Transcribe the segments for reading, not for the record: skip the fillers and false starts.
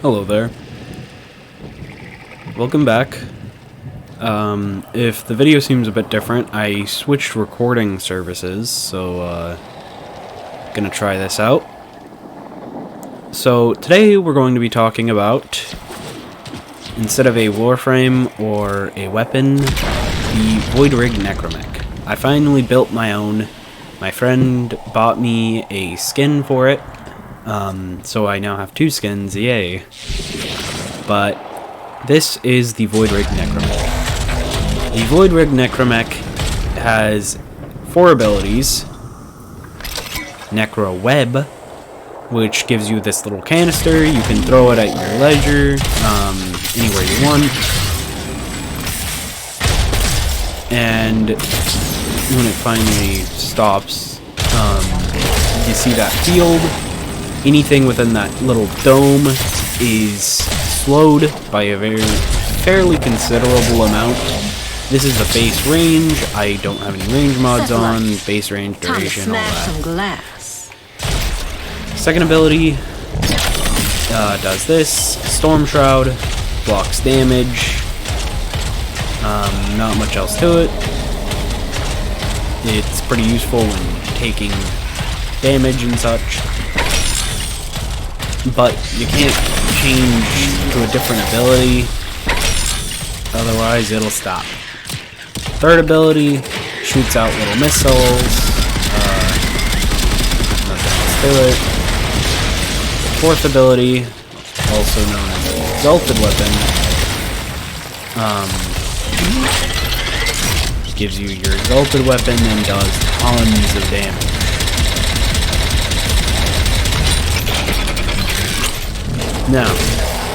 Hello there. Welcome back. If the video seems a bit different, I switched recording services, so gonna try this out. So today we're going to be talking about, instead of a Warframe or a weapon, the Voidrig Necromech. I finally built my own. My friend bought me a skin for it. So I now have two skins, yay. But this is the Voidrig Necromech. The Voidrig Necromech has 4 abilities. Necro Web, which gives you this little canister. You can throw it at your leisure, anywhere you want. And when it finally stops, you see that field. Anything within that little dome is slowed by a fairly considerable amount. This is the base range. I don't have any range mods on. Base range, duration, all that. Second ability does this. Storm Shroud. Blocks damage. Not much else to it. It's pretty useful when taking damage and such. But you can't change to a different ability, otherwise it'll stop. Third ability shoots out little missiles, nothing else to it. Fourth ability, also known as an exalted weapon, gives you your exalted weapon and does tons of damage. Now,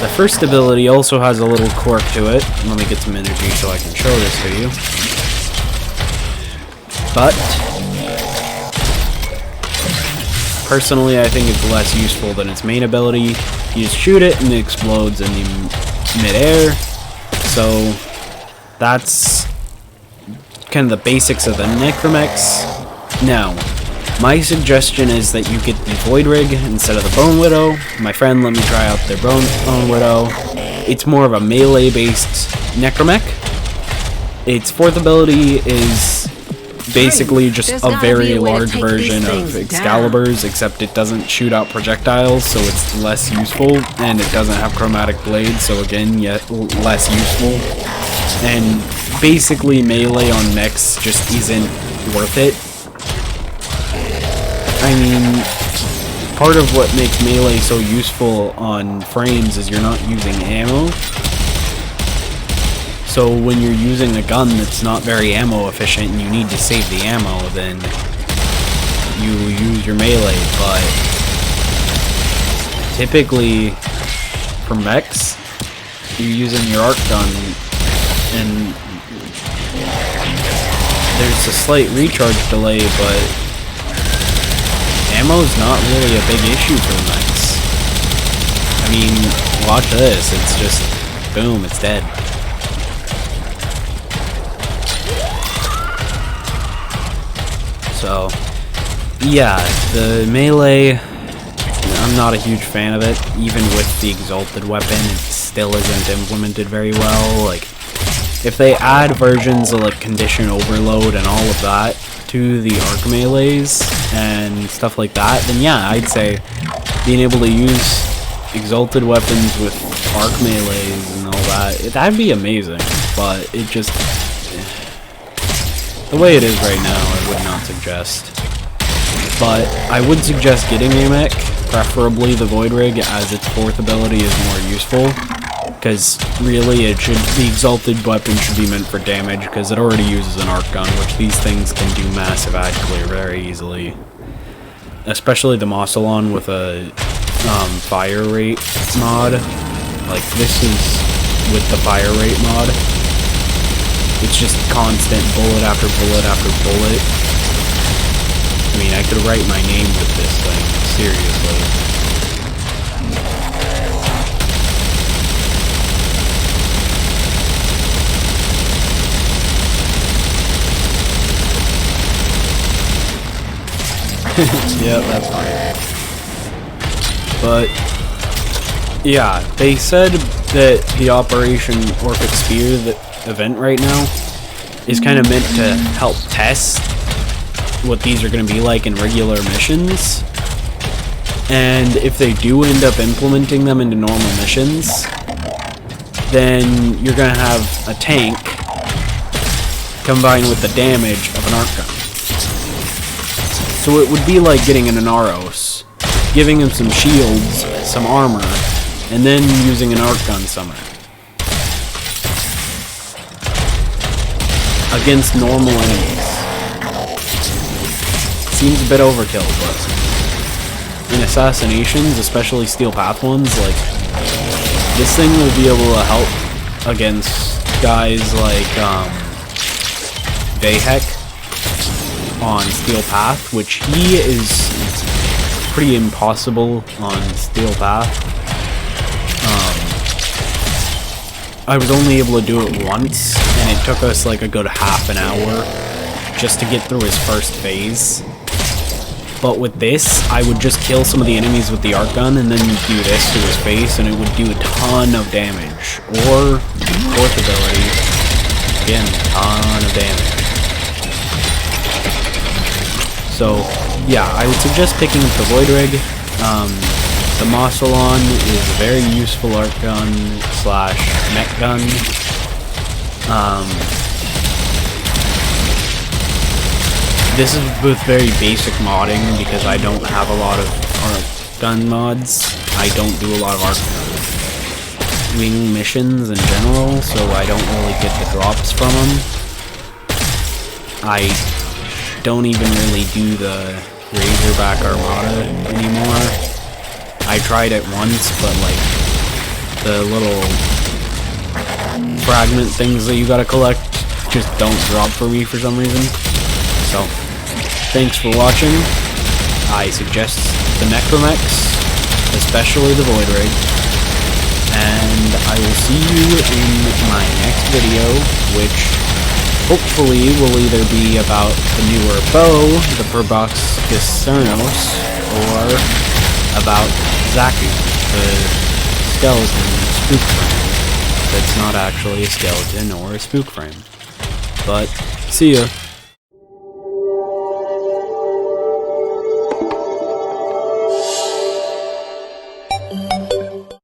the first ability also has a little quirk to it. Let me get some energy so I can show this to you. But, personally I think it's less useful than its main ability. You just shoot it and it explodes in the mid-air. So, that's kind of the basics of the Necromechs. Now, my suggestion is that you get the Voidrig instead of the Bone Widow. My friend let me try out their Bone Widow. It's more of a melee-based Necromech. Its fourth ability is basically just a very large version of Excalibur's, except it doesn't shoot out projectiles, so it's less useful, and it doesn't have chromatic blades, so again, yet less useful. And basically melee on mechs just isn't worth it. I mean, part of what makes melee so useful on frames is you're not using ammo. So when you're using a gun that's not very ammo efficient and you need to save the ammo, then you use your melee. But typically for mechs, you're using your arc gun, and there's a slight recharge delay, but ammo's not really a big issue for the mechs. I mean, watch this, it's just, boom, it's dead. So, yeah, the melee, I'm not a huge fan of it. Even with the exalted weapon, it still isn't implemented very well. Like, if they add versions of like condition overload and all of that to the arc melees and stuff like that, then yeah, I'd say being able to use exalted weapons with arc melees and all that, that'd be amazing. But it just, the way it is right now, I would not suggest. But I would suggest getting a mech, preferably the Voidrig, as its fourth ability is more useful. Because really, the exalted weapon should be meant for damage, because it already uses an arc gun, which these things can do massive ad clear very easily. Especially the Mossalon with a fire rate mod. Like, this is with the fire rate mod. It's just constant bullet after bullet after bullet. I mean, I could write my name with this thing, seriously. Yeah, that's fine. But Yeah, they said that the Operation Orphic Spear event right now is kind of meant to help test what these are going to be like in regular missions. And if they do end up implementing them into normal missions, then you're going to have a tank combined with the damage of an arc gun. So it would be like getting an Inaros, giving him some shields, some armor, and then using an arc gun summoner against normal enemies. Seems a bit overkill, but in assassinations, especially Steel Path ones, like, this thing will be able to help against guys like Vahek on Steel Path, which he is pretty impossible on Steel Path. I was only able to do it once, and it took us like a good half an hour just to get through his first phase. But with this, I would just kill some of the enemies with the arc gun and then do this to his face, and it would do a ton of damage. Or, fourth ability, again, a ton of damage. So, yeah, I would suggest picking up the Voidrig. The Mausolon is a very useful arc gun slash mech gun. This is with very basic modding because I don't have a lot of arc gun mods. I don't do a lot of arc wing missions in general, so I don't really get the drops from them. I don't even really do the Razorback Armada anymore. I tried it once, but like the little fragment things that you gotta collect just don't drop for me for some reason. So, thanks for watching. I suggest the Necromechs, especially the Voidrig, and I will see you in my next video, which hopefully will either be about the newer bow, the Proboscis Cernos, or about Zaku, the skeleton spook frame. That's not actually a skeleton or a spook frame. But, see ya.